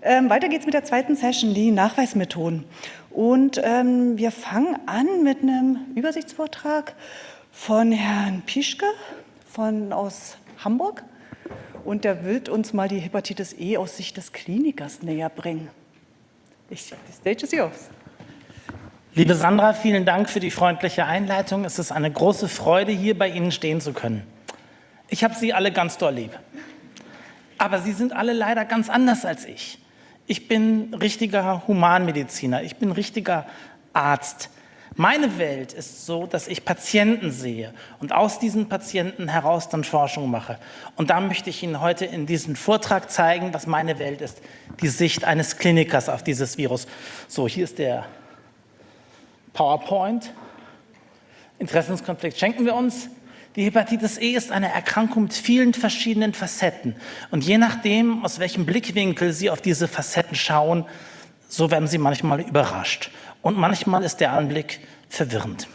Weiter geht's mit der zweiten Session, die Nachweismethoden. Und wir fangen an mit einem Übersichtsvortrag von Herrn Pischke aus Hamburg. Und der wird uns mal die Hepatitis E aus Sicht des Klinikers näher bringen. Die Stage is yours. Liebe Sandra, vielen Dank für die freundliche Einleitung. Es ist eine große Freude, hier bei Ihnen stehen zu können. Ich habe Sie alle ganz doll lieb. Aber Sie sind alle leider ganz anders als ich. Ich bin richtiger Humanmediziner, ich bin richtiger Arzt. Meine Welt ist so, dass ich Patienten sehe und aus diesen Patienten heraus dann Forschung mache. Und da möchte ich Ihnen heute in diesem Vortrag zeigen, was meine Welt ist, die Sicht eines Klinikers auf dieses Virus. So, hier ist der PowerPoint. Interessenskonflikt schenken wir uns. Die Hepatitis E ist eine Erkrankung mit vielen verschiedenen Facetten. Und je nachdem, aus welchem Blickwinkel Sie auf diese Facetten schauen, so werden Sie manchmal überrascht. Und manchmal ist der Anblick verwirrend.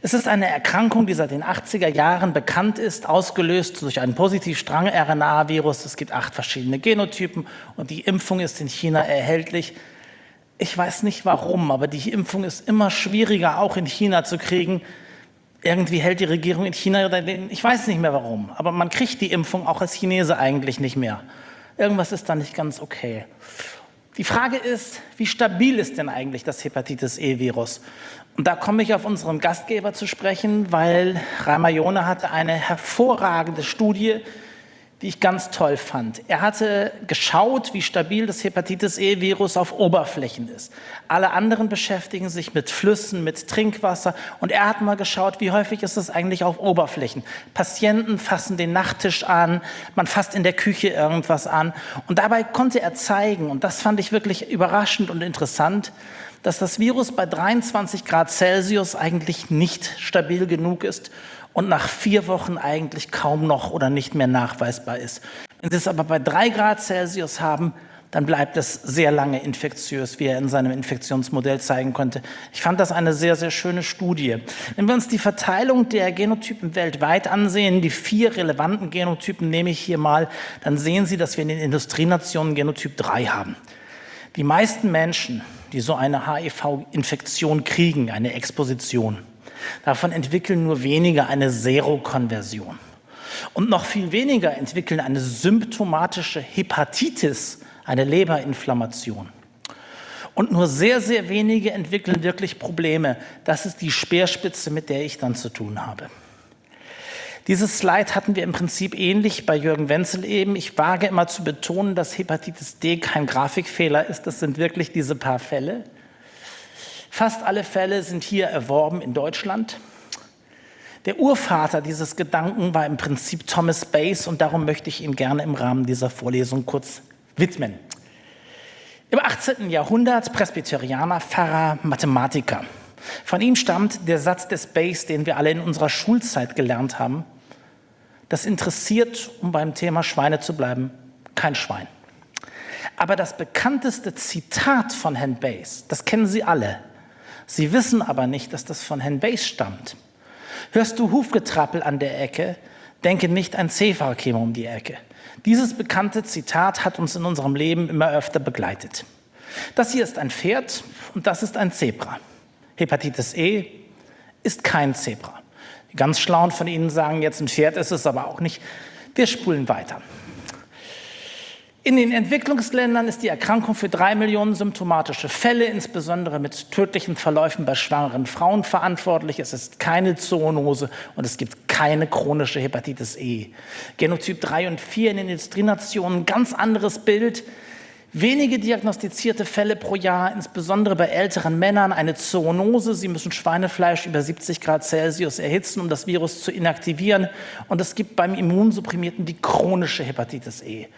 Es ist eine Erkrankung, die seit den 80er Jahren bekannt ist, ausgelöst durch einen Positivstrang-RNA-Virus. Es gibt 8 verschiedene Genotypen und die Impfung ist in China erhältlich. Ich weiß nicht warum, aber die Impfung ist immer schwieriger, auch in China zu kriegen. Irgendwie hält die Regierung in China, ich weiß nicht mehr warum, aber man kriegt die Impfung auch als Chinese eigentlich nicht mehr. Irgendwas ist da nicht ganz okay. Die Frage ist, wie stabil ist denn eigentlich das Hepatitis-E-Virus? Und da komme ich auf unseren Gastgeber zu sprechen, weil Reimer Jone hatte eine hervorragende Studie, die ich ganz toll fand. Er hatte geschaut, wie stabil das Hepatitis-E-Virus auf Oberflächen ist. Alle anderen beschäftigen sich mit Flüssen, mit Trinkwasser. Und er hat mal geschaut, wie häufig ist es eigentlich auf Oberflächen. Patienten fassen den Nachttisch an, man fasst in der Küche irgendwas an. Und dabei konnte er zeigen, und das fand ich wirklich überraschend und interessant, dass das Virus bei 23 Grad Celsius eigentlich nicht stabil genug ist und nach 4 Wochen eigentlich kaum noch oder nicht mehr nachweisbar ist. Wenn Sie es aber bei 3 Grad Celsius haben, dann bleibt es sehr lange infektiös, wie er in seinem Infektionsmodell zeigen konnte. Ich fand das eine sehr, sehr schöne Studie. Wenn wir uns die Verteilung der Genotypen weltweit ansehen, die 4 relevanten Genotypen nehme ich hier mal, dann sehen Sie, dass wir in den Industrienationen Genotyp 3 haben. Die meisten Menschen, die so eine HIV-Infektion kriegen, eine Exposition, davon entwickeln nur wenige eine Serokonversion. Und noch viel weniger entwickeln eine symptomatische Hepatitis, eine Leberinflammation. Und nur sehr, sehr wenige entwickeln wirklich Probleme. Das ist die Speerspitze, mit der ich dann zu tun habe. Dieses Slide hatten wir im Prinzip ähnlich bei Jürgen Wenzel eben. Ich wage immer zu betonen, dass Hepatitis D kein Grafikfehler ist. Das sind wirklich diese paar Fälle. Fast alle Fälle sind hier erworben in Deutschland. Der Urvater dieses Gedanken war im Prinzip Thomas Bayes und darum möchte ich ihn gerne im Rahmen dieser Vorlesung kurz widmen. Im 18. Jahrhundert Presbyterianer, Pfarrer, Mathematiker. Von ihm stammt der Satz des Bayes, den wir alle in unserer Schulzeit gelernt haben. Das interessiert, um beim Thema Schweine zu bleiben, kein Schwein. Aber das bekannteste Zitat von Herrn Bayes, das kennen Sie alle. Sie wissen aber nicht, dass das von Herrn Bayes stammt. Hörst du Hufgetrappel an der Ecke, denke nicht, ein Seefahrer käme um die Ecke. Dieses bekannte Zitat hat uns in unserem Leben immer öfter begleitet. Das hier ist ein Pferd und das ist ein Zebra. Hepatitis E ist kein Zebra. Die ganz Schlauen von Ihnen sagen jetzt, ein Pferd ist es aber auch nicht. Wir spulen weiter. In den Entwicklungsländern ist die Erkrankung für 3 Millionen symptomatische Fälle, insbesondere mit tödlichen Verläufen bei schwangeren Frauen verantwortlich. Es ist keine Zoonose und es gibt keine chronische Hepatitis E. Genotyp 3 und 4 in den Industrienationen, ganz anderes Bild. Wenige diagnostizierte Fälle pro Jahr, insbesondere bei älteren Männern, eine Zoonose. Sie müssen Schweinefleisch über 70 Grad Celsius erhitzen, um das Virus zu inaktivieren. Und es gibt beim Immunsupprimierten die chronische Hepatitis E.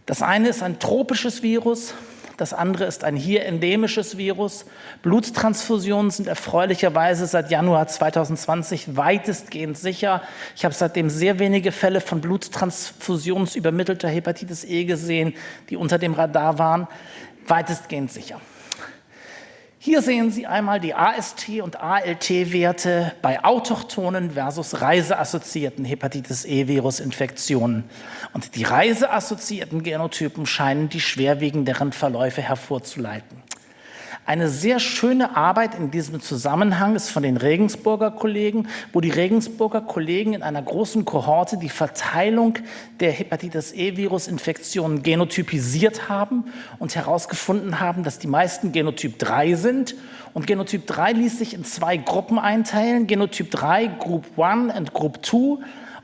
Das eine ist ein tropisches Virus, das andere ist ein hier endemisches Virus. Bluttransfusionen sind erfreulicherweise seit Januar 2020 weitestgehend sicher. Ich habe seitdem sehr wenige Fälle von bluttransfusionsübermittelter Hepatitis E gesehen, die unter dem Radar waren. Weitestgehend sicher. Hier sehen Sie einmal die AST- und ALT-Werte bei autochthonen versus reiseassoziierten Hepatitis-E-Virus-Infektionen. Und die reiseassoziierten Genotypen scheinen die schwerwiegenderen Verläufe hervorzuleiten. Eine sehr schöne Arbeit in diesem Zusammenhang ist von den Regensburger Kollegen, wo die Regensburger Kollegen in einer großen Kohorte die Verteilung der Hepatitis-E-Virus-Infektionen genotypisiert haben und herausgefunden haben, dass die meisten Genotyp 3 sind. Und Genotyp 3 ließ sich in 2 Gruppen einteilen, Genotyp 3, Group 1 und Group 2.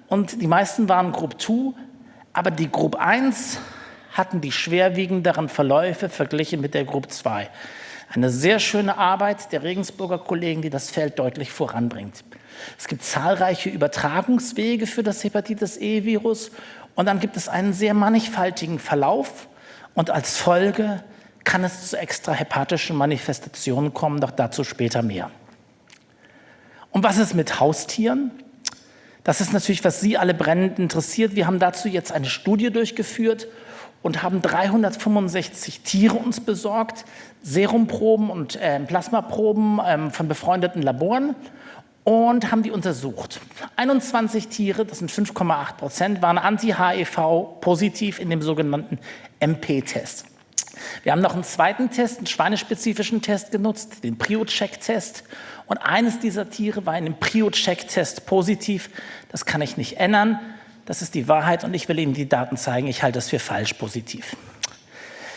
Und die meisten waren Group 2, aber die Group 1 hatten die schwerwiegenderen Verläufe verglichen mit der Group 2. Eine sehr schöne Arbeit der Regensburger Kollegen, die das Feld deutlich voranbringt. Es gibt zahlreiche Übertragungswege für das Hepatitis-E-Virus und dann gibt es einen sehr mannigfaltigen Verlauf und als Folge kann es zu extrahepatischen Manifestationen kommen, doch dazu später mehr. Und was ist mit Haustieren? Das ist natürlich, was Sie alle brennend interessiert. Wir haben dazu jetzt eine Studie durchgeführt und haben 365 Tiere uns besorgt, Serumproben und Plasmaproben von befreundeten Laboren und haben die untersucht. 21 Tiere, das sind 5,8%, waren anti-HIV positiv in dem sogenannten MP-Test. Wir haben noch einen zweiten Test, einen schweinespezifischen Test genutzt, den Prio-Check-Test. Und eines dieser Tiere war in dem Prio-Check-Test positiv. Das kann ich nicht ändern. Das ist die Wahrheit und ich will Ihnen die Daten zeigen. Ich halte das für falsch positiv.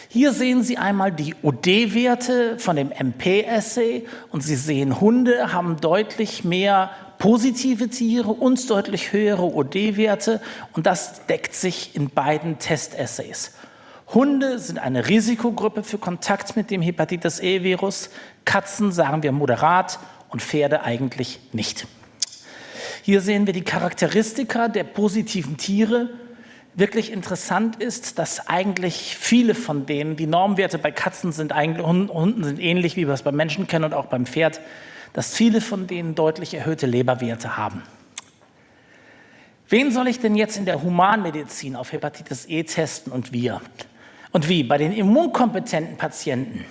Hier sehen Sie einmal die OD-Werte von dem MP-Assay und Sie sehen, Hunde haben deutlich mehr positive Tiere und deutlich höhere OD-Werte und das deckt sich in beiden Test-Assays. Hunde sind eine Risikogruppe für Kontakt mit dem Hepatitis-E-Virus, Katzen sagen wir moderat und Pferde eigentlich nicht. Hier sehen wir die Charakteristika der positiven Tiere. Wirklich interessant ist, dass eigentlich viele von denen, die Normwerte bei Katzen sind eigentlich, Hunden sind ähnlich, wie wir es beim Menschen kennen und auch beim Pferd, dass viele von denen deutlich erhöhte Leberwerte haben. Wen soll ich denn jetzt in der Humanmedizin auf Hepatitis E testen und wie? Und wie? Bei den immunkompetenten Patienten.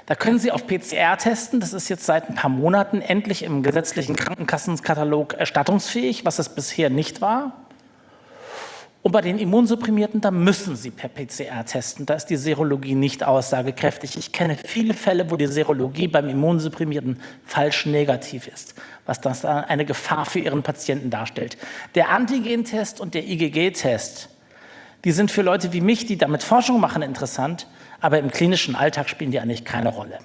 Da können Sie auf PCR testen, das ist jetzt seit ein paar Monaten endlich im gesetzlichen Krankenkassenkatalog erstattungsfähig, was es bisher nicht war. Und bei den Immunsupprimierten, da müssen Sie per PCR testen, da ist die Serologie nicht aussagekräftig. Ich kenne viele Fälle, wo die Serologie beim Immunsupprimierten falsch negativ ist, was das eine Gefahr für Ihren Patienten darstellt. Der Antigentest und der IgG-Test, die sind für Leute wie mich, die damit Forschung machen, interessant, aber im klinischen Alltag spielen die eigentlich keine Rolle.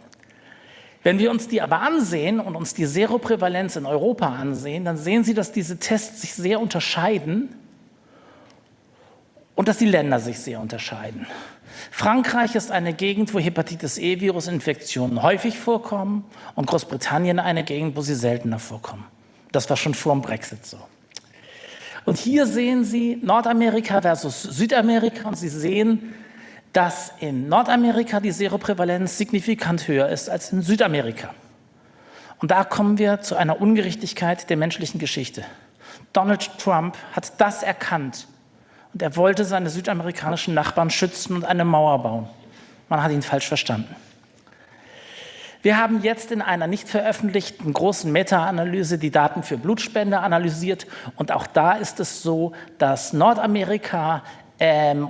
Wenn wir uns die aber ansehen und uns die Seroprävalenz in Europa ansehen, dann sehen Sie, dass diese Tests sich sehr unterscheiden und dass die Länder sich sehr unterscheiden. Frankreich ist eine Gegend, wo Hepatitis-E-Virus-Infektionen häufig vorkommen und Großbritannien eine Gegend, wo sie seltener vorkommen. Das war schon vor dem Brexit so. Und hier sehen Sie Nordamerika versus Südamerika und Sie sehen, dass in Nordamerika die Seroprävalenz signifikant höher ist als in Südamerika. Und da kommen wir zu einer Ungerechtigkeit der menschlichen Geschichte. Donald Trump hat das erkannt und er wollte seine südamerikanischen Nachbarn schützen und eine Mauer bauen. Man hat ihn falsch verstanden. Wir haben jetzt in einer nicht veröffentlichten großen Meta-Analyse die Daten für Blutspende analysiert und auch da ist es so, dass Nordamerika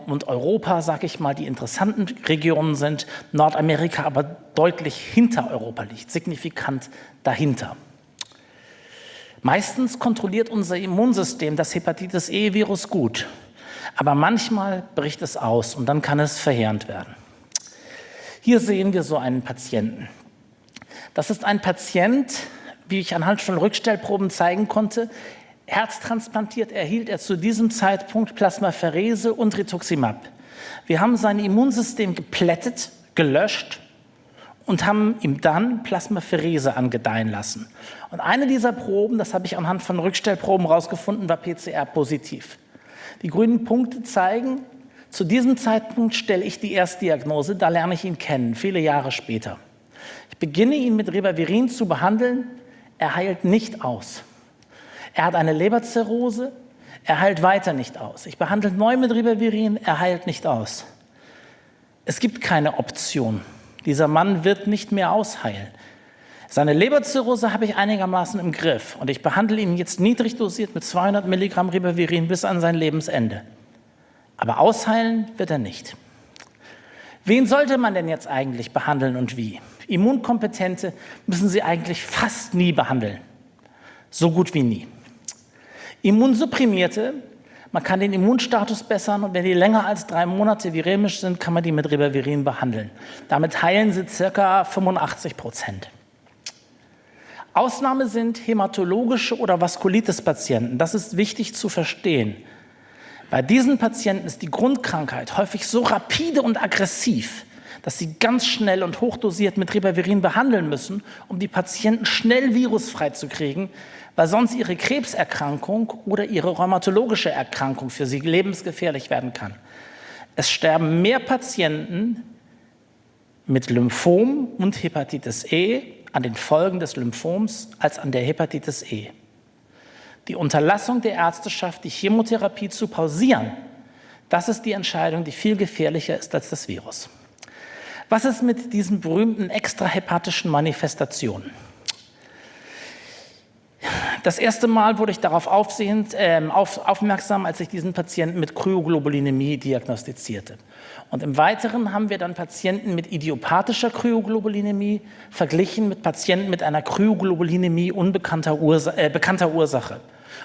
und Europa, sage ich mal, die interessanten Regionen sind, Nordamerika aber deutlich hinter Europa liegt, signifikant dahinter. Meistens kontrolliert unser Immunsystem das Hepatitis-E-Virus gut, aber manchmal bricht es aus und dann kann es verheerend werden. Hier sehen wir so einen Patienten. Das ist ein Patient, wie ich anhand von Rückstellproben zeigen konnte, herztransplantiert erhielt er zu diesem Zeitpunkt Plasmapherese und Rituximab. Wir haben sein Immunsystem geplättet, gelöscht und haben ihm dann Plasmapherese angedeihen lassen. Und eine dieser Proben, das habe ich anhand von Rückstellproben herausgefunden, war PCR-positiv. Die grünen Punkte zeigen, zu diesem Zeitpunkt stelle ich die Erstdiagnose, da lerne ich ihn kennen, viele Jahre später. Ich beginne ihn mit Ribavirin zu behandeln, er heilt nicht aus. Er hat eine Leberzirrhose, er heilt weiter nicht aus. Ich behandle neu mit Ribavirin, er heilt nicht aus. Es gibt keine Option. Dieser Mann wird nicht mehr ausheilen. Seine Leberzirrhose habe ich einigermaßen im Griff und ich behandle ihn jetzt niedrig dosiert mit 200 Milligramm Ribavirin bis an sein Lebensende. Aber ausheilen wird er nicht. Wen sollte man denn jetzt eigentlich behandeln und wie? Immunkompetente müssen Sie eigentlich fast nie behandeln. So gut wie nie. Immunsupprimierte, man kann den Immunstatus bessern und wenn die länger als 3 Monate viremisch sind, kann man die mit Ribavirin behandeln. Damit heilen sie ca. 85%. Ausnahme sind hämatologische oder Vaskulitis-Patienten. Das ist wichtig zu verstehen. Bei diesen Patienten ist die Grundkrankheit häufig so rapide und aggressiv, dass sie ganz schnell und hochdosiert mit Ribavirin behandeln müssen, um die Patienten schnell virusfrei zu kriegen, weil sonst ihre Krebserkrankung oder ihre rheumatologische Erkrankung für sie lebensgefährlich werden kann. Es sterben mehr Patienten mit Lymphom und Hepatitis E an den Folgen des Lymphoms als an der Hepatitis E. Die Unterlassung der Ärzteschaft, die Chemotherapie zu pausieren, das ist die Entscheidung, die viel gefährlicher ist als das Virus. Was ist mit diesen berühmten extrahepatischen Manifestationen? Das erste Mal wurde ich darauf aufmerksam, als ich diesen Patienten mit Kryoglobulinämie diagnostizierte. Und im Weiteren haben wir dann Patienten mit idiopathischer Kryoglobulinämie verglichen mit Patienten mit einer Kryoglobulinämie bekannter Ursache.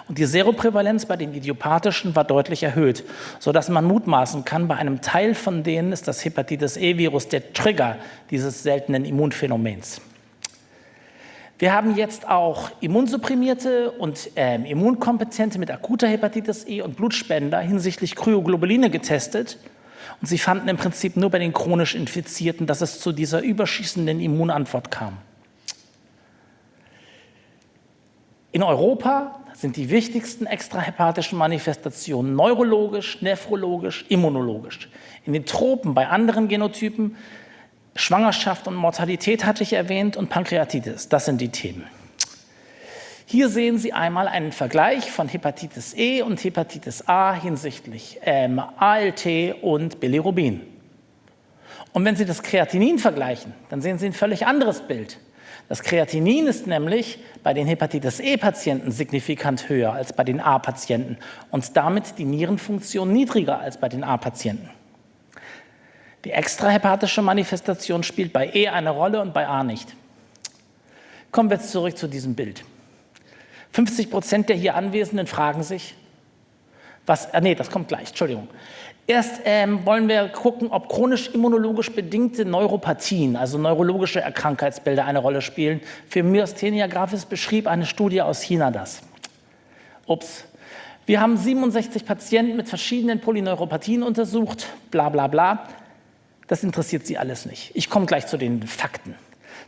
Und die Seroprävalenz bei den idiopathischen war deutlich erhöht, sodass man mutmaßen kann, bei einem Teil von denen ist das Hepatitis-E-Virus der Trigger dieses seltenen Immunphänomens. Wir haben jetzt auch Immunsupprimierte und Immunkompetente mit akuter Hepatitis E und Blutspender hinsichtlich Kryoglobuline getestet. Und sie fanden im Prinzip nur bei den chronisch Infizierten, dass es zu dieser überschießenden Immunantwort kam. In Europa sind die wichtigsten extrahepatischen Manifestationen neurologisch, nephrologisch, immunologisch. In den Tropen bei anderen Genotypen Schwangerschaft und Mortalität hatte ich erwähnt und Pankreatitis, das sind die Themen. Hier sehen Sie einmal einen Vergleich von Hepatitis E und Hepatitis A hinsichtlich ALT und Bilirubin. Und wenn Sie das Kreatinin vergleichen, dann sehen Sie ein völlig anderes Bild. Das Kreatinin ist nämlich bei den Hepatitis E-Patienten signifikant höher als bei den A-Patienten und damit die Nierenfunktion niedriger als bei den A-Patienten. Die extrahepatische Manifestation spielt bei E eine Rolle und bei A nicht. Kommen wir jetzt zurück zu diesem Bild. 50% der hier Anwesenden fragen sich, das kommt gleich, Entschuldigung. Erst wollen wir gucken, ob chronisch-immunologisch bedingte Neuropathien, also neurologische Krankheitsbilder, eine Rolle spielen. Für Myasthenia gravis beschrieb eine Studie aus China das. Wir haben 67 Patienten mit verschiedenen Polyneuropathien untersucht, bla bla bla. Das interessiert Sie alles nicht. Ich komme gleich zu den Fakten.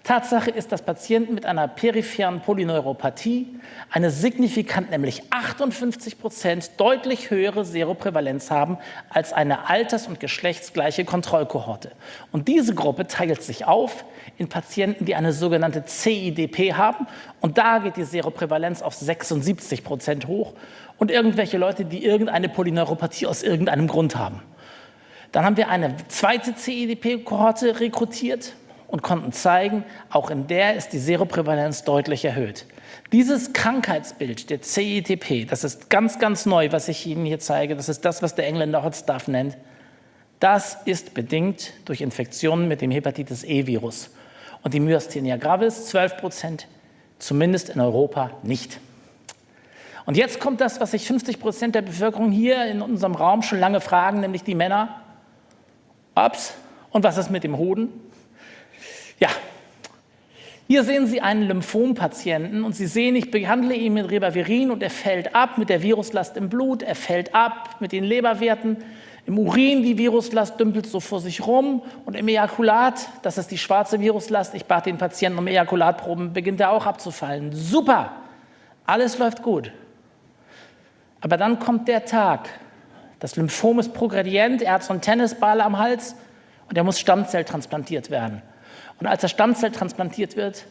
Tatsache ist, dass Patienten mit einer peripheren Polyneuropathie eine signifikant, nämlich 58% deutlich höhere Seroprävalenz haben als eine alters- und geschlechtsgleiche Kontrollkohorte. Und diese Gruppe teilt sich auf in Patienten, die eine sogenannte CIDP haben. Und da geht die Seroprävalenz auf 76% hoch. Und irgendwelche Leute, die irgendeine Polyneuropathie aus irgendeinem Grund haben. Dann haben wir eine zweite CIDP-Kohorte rekrutiert und konnten zeigen, auch in der ist die Seroprävalenz deutlich erhöht. Dieses Krankheitsbild der CIDP, das ist ganz, ganz neu, was ich Ihnen hier zeige, das ist das, was der Engländer Hot Stuff nennt, das ist bedingt durch Infektionen mit dem Hepatitis-E-Virus. Und die Myasthenia gravis 12%, zumindest in Europa nicht. Und jetzt kommt das, was sich 50% der Bevölkerung hier in unserem Raum schon lange fragen, nämlich die Männer. Und was ist mit dem Hoden? Ja, hier sehen Sie einen Lymphompatienten und Sie sehen, ich behandle ihn mit Ribavirin und er fällt ab mit der Viruslast im Blut, er fällt ab mit den Leberwerten, im Urin die Viruslast dümpelt so vor sich rum und im Ejakulat, das ist die schwarze Viruslast, ich bat den Patienten um Ejakulatproben, beginnt er auch abzufallen. Super, alles läuft gut. Aber dann kommt der Tag, das Lymphom ist progredient, er hat so einen Tennisball am Hals und er muss Stammzelltransplantiert werden. Und als er Stammzelltransplantiert wird,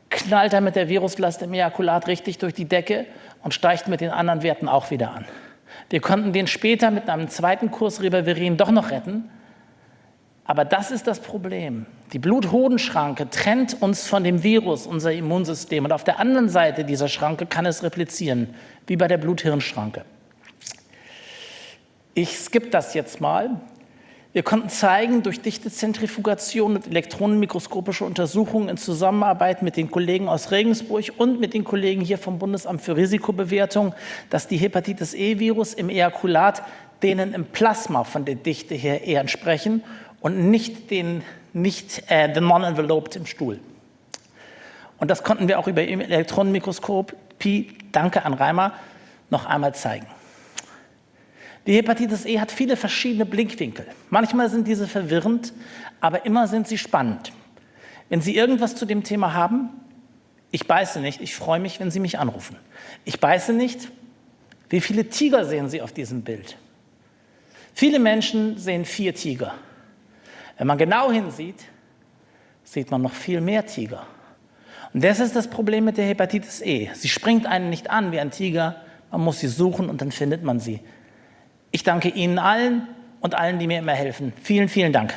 knallt er mit der Viruslast im Ejakulat richtig durch die Decke und steigt mit den anderen Werten auch wieder an. Wir konnten den später mit einem zweiten Kurs Ribavirin doch noch retten, Aber das ist das Problem. Die Blut-Hoden-Schranke trennt uns von dem Virus, unser Immunsystem. Und auf der anderen Seite dieser Schranke kann es replizieren, wie bei der Blut-Hirn-Schranke. Ich skippe das jetzt mal. Wir konnten zeigen, durch Dichtezentrifugation und elektronenmikroskopische Untersuchungen in Zusammenarbeit mit den Kollegen aus Regensburg und mit den Kollegen hier vom Bundesamt für Risikobewertung, dass die Hepatitis-E-Virus im Ejakulat denen im Plasma von der Dichte her eher entsprechen und nicht den Non-Enveloped im Stuhl. Und das konnten wir auch über Elektronenmikroskopie, danke an Reimer, noch einmal zeigen. Die Hepatitis E hat viele verschiedene Blickwinkel. Manchmal sind diese verwirrend, aber immer sind sie spannend. Wenn Sie irgendwas zu dem Thema haben, ich beiße nicht, ich freue mich, wenn Sie mich anrufen. Ich beiße nicht, wie viele Tiger sehen Sie auf diesem Bild? Viele Menschen sehen 4 Tiger. Wenn man genau hinsieht, sieht man noch viel mehr Tiger. Und das ist das Problem mit der Hepatitis E. Sie springt einen nicht an wie ein Tiger, man muss sie suchen und dann findet man sie. Ich danke Ihnen allen und allen, die mir immer helfen. Vielen, vielen Dank.